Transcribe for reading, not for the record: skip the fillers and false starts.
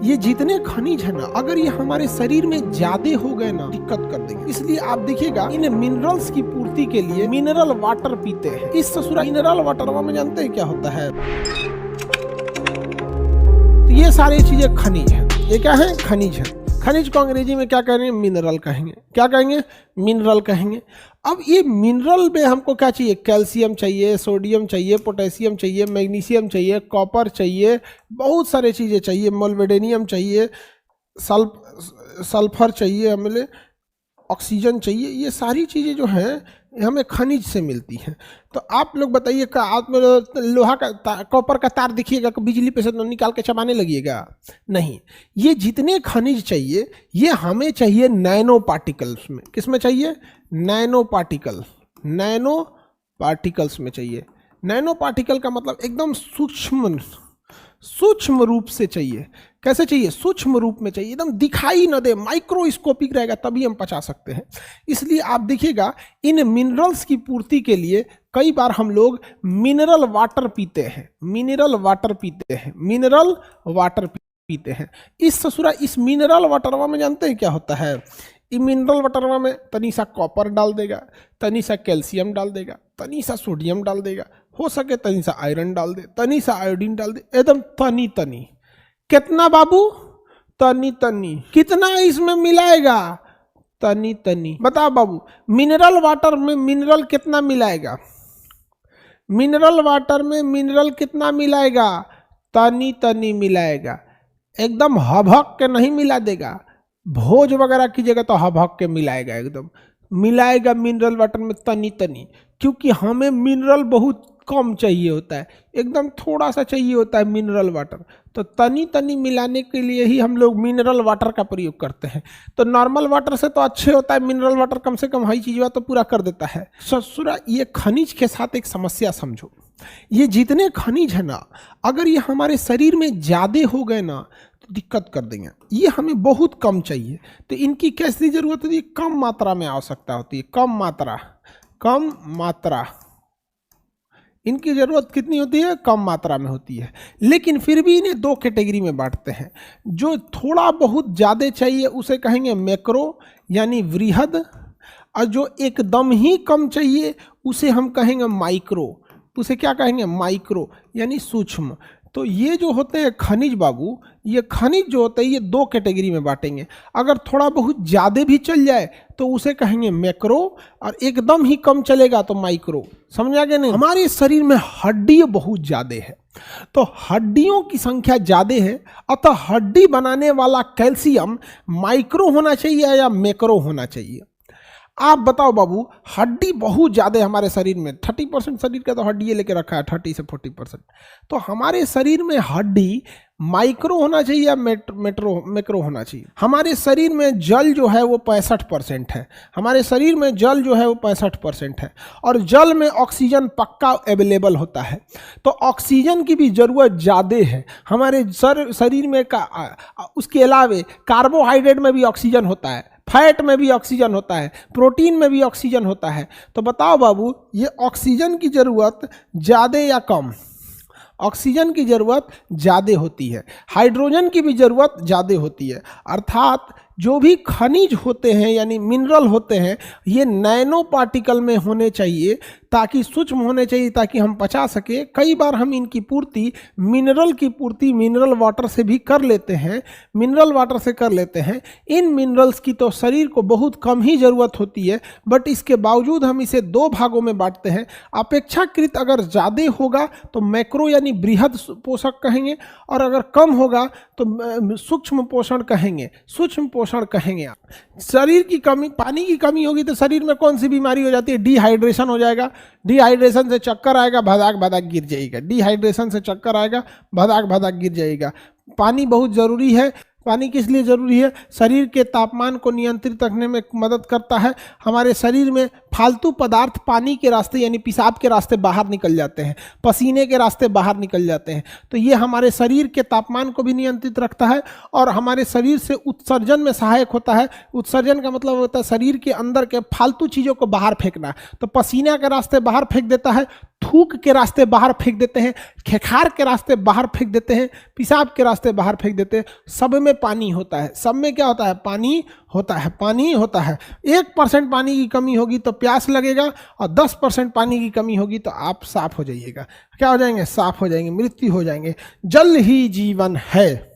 ये जितने खनिज है ना, अगर ये हमारे शरीर में ज्यादा हो गए ना, दिक्कत कर देंगे। इसलिए आप देखिएगा इन मिनरल्स की पूर्ति के लिए मिनरल वाटर पीते हैं। इस ससुरा मिनरल वाटर में जानते हैं क्या होता है? तो ये सारी चीजें खनिज है। ये क्या है? खनिज है। खनिज को अंग्रेजी में क्या कहेंगे? मिनरल कहेंगे। क्या कहेंगे? मिनरल कहेंगे। अब ये मिनरल में हमको क्या चाहिए? कैल्शियम चाहिए, सोडियम चाहिए, पोटेशियम चाहिए, मैग्नीशियम चाहिए, कॉपर चाहिए, बहुत सारे चीज़ें चाहिए, मोलिब्डेनम चाहिए, सल्फर चाहिए, हमें ऑक्सीजन चाहिए। ये सारी चीज़ें जो हैं हमें खनिज से मिलती हैं। तो आप लोग बताइए, का आप लोहा का कॉपर का तार दिखिएगा, बिजली पे से निकाल के चबाने लगिएगा? नहीं। ये जितने खनिज चाहिए ये हमें चाहिए नैनो पार्टिकल्स में। किस में चाहिए? नैनो पार्टिकल्स में चाहिए। नैनो पार्टिकल का मतलब एकदम सूक्ष्म रूप से चाहिए। कैसे चाहिए? सूक्ष्म रूप में चाहिए, एकदम दिखाई न दे, माइक्रोस्कोपिक रहेगा, तभी हम पचा सकते हैं। इसलिए आप देखिएगा इन मिनरल्स की पूर्ति के लिए कई बार हम लोग मिनरल वाटर पीते हैं। इस मिनरल वाटरवा में जानते हैं क्या होता है? इस मिनरल वाटरवा में तनी सा कॉपर डाल देगा, तनी सा कैल्शियम डाल देगा, तनी सा सोडियम डाल देगा, हो सके तनी सा आयरन डाल दे, तनी सा आयोडीन डाल दे, एकदम तनी। कितना बाबू? तनी। कितना इसमें मिलाएगा? तनी। बताओ बाबू, मिनरल वाटर में मिनरल कितना मिलाएगा? मिनरल वाटर में मिनरल कितना मिलाएगा? तनी मिलाएगा। एकदम हबहक के नहीं मिला देगा। भोज वगैरह कीजिएगा तो हबहक के मिलाएगा, एकदम मिलाएगा मिनरल वाटर में तनी। क्योंकि हमें मिनरल बहुत कम चाहिए होता है, एकदम थोड़ा सा चाहिए होता है मिनरल वाटर। तो तनी मिलाने के लिए ही हम लोग मिनरल वाटर का प्रयोग करते हैं। तो नॉर्मल वाटर से तो अच्छे होता है, मिनरल वाटर कम से कम हई चीज़ तो पूरा कर देता है। ससुरा ये खनिज के साथ एक समस्या समझो। ये जितने खनिज है ना, अगर ये हमारे शरीर में ज़्यादा हो गए ना तो दिक्कत कर देंगे। ये हमें बहुत कम चाहिए, तो इनकी कैसी ज़रूरत होती है? कम मात्रा में आवश्यकता होती है। कम मात्रा इनकी ज़रूरत कितनी होती है? कम मात्रा में होती है। लेकिन फिर भी इन्हें दो कैटेगरी में बांटते हैं। जो थोड़ा बहुत ज़्यादा चाहिए उसे कहेंगे मैक्रो यानी वृहद, और जो एकदम ही कम चाहिए उसे हम कहेंगे माइक्रो। उसे क्या कहेंगे? माइक्रो यानी सूक्ष्म। तो ये जो होते हैं खनिज बाबू, ये खनिज जो होते हैं ये दो कैटेगरी में बांटेंगे। अगर थोड़ा बहुत ज़्यादा भी चल जाए तो उसे कहेंगे मैक्रो, और एकदम ही कम चलेगा तो माइक्रो। समझ आ गया नहीं? हमारे शरीर में हड्डी बहुत ज़्यादा है, तो हड्डियों की संख्या ज़्यादा है, अतः हड्डी बनाने वाला कैल्शियम माइक्रो होना चाहिए या मैक्रो होना चाहिए? आप बताओ बाबू, हड्डी बहुत ज़्यादा है हमारे शरीर में, 30% शरीर का तो हड्डी लेके रखा है, 30 से 40%। तो हमारे शरीर में हड्डी माइक्रो होना चाहिए या मैक्रो होना चाहिए? हमारे शरीर में जल जो है वो 65% है। हमारे शरीर में जल जो है वो 65% है, और जल में ऑक्सीजन पक्का अवेलेबल होता है। तो ऑक्सीजन की भी ज़रूरत ज़्यादा है हमारे शरीर में। उसके अलावे कार्बोहाइड्रेट में भी ऑक्सीजन होता है, फैट में भी ऑक्सीजन होता है, प्रोटीन में भी ऑक्सीजन होता है। तो बताओ बाबू, ये ऑक्सीजन की ज़रूरत ज़्यादा या कम? ऑक्सीजन की ज़रूरत ज़्यादा होती है, हाइड्रोजन की भी ज़रूरत ज़्यादा होती है। अर्थात जो भी खनिज होते हैं यानी मिनरल होते हैं, ये नैनो पार्टिकल में होने चाहिए, ताकि सूक्ष्म होने चाहिए, ताकि हम पचा सके। कई बार हम इनकी पूर्ति मिनरल वाटर से भी कर लेते हैं, इन मिनरल्स की तो शरीर को बहुत कम ही ज़रूरत होती है, बट इसके बावजूद हम इसे दो भागों में बांटते हैं। अपेक्षाकृत अगर ज़्यादा होगा तो मैक्रो यानी बृहद पोषक कहेंगे, और अगर कम होगा तो सूक्ष्म पोषण कहेंगे। शरीर की कमी, पानी की कमी होगी तो शरीर में कौन सी बीमारी हो जाती है? डिहाइड्रेशन हो जाएगा। डिहाइड्रेशन से चक्कर आएगा, भदाक गिर जाएगा। पानी बहुत ज़रूरी है। पानी किस लिए ज़रूरी है? शरीर के तापमान को नियंत्रित रखने में मदद करता है। हमारे शरीर में फालतू पदार्थ पानी के रास्ते यानी पेशाब के रास्ते बाहर निकल जाते हैं, पसीने के रास्ते बाहर निकल जाते हैं। तो ये हमारे शरीर के तापमान को भी नियंत्रित रखता है, और हमारे शरीर से उत्सर्जन में सहायक होता है। उत्सर्जन का मतलब होता है शरीर के अंदर के फालतू चीज़ों को बाहर फेंकना। तो पसीना के रास्ते बाहर फेंक देता है, थूक के रास्ते बाहर फेंक देते हैं, खेखार के रास्ते बाहर फेंक देते हैं, पेशाब के रास्ते बाहर फेंक देते हैं। सब में पानी होता है, सब में क्या होता है? पानी होता है, पानी होता है। 1% पानी की कमी होगी तो प्यास लगेगा, और 10% पानी की कमी होगी तो आप साफ हो जाइएगा। क्या हो जाएंगे? साफ हो जाएंगे, मृत्यु हो जाएंगे। जल ही जीवन है।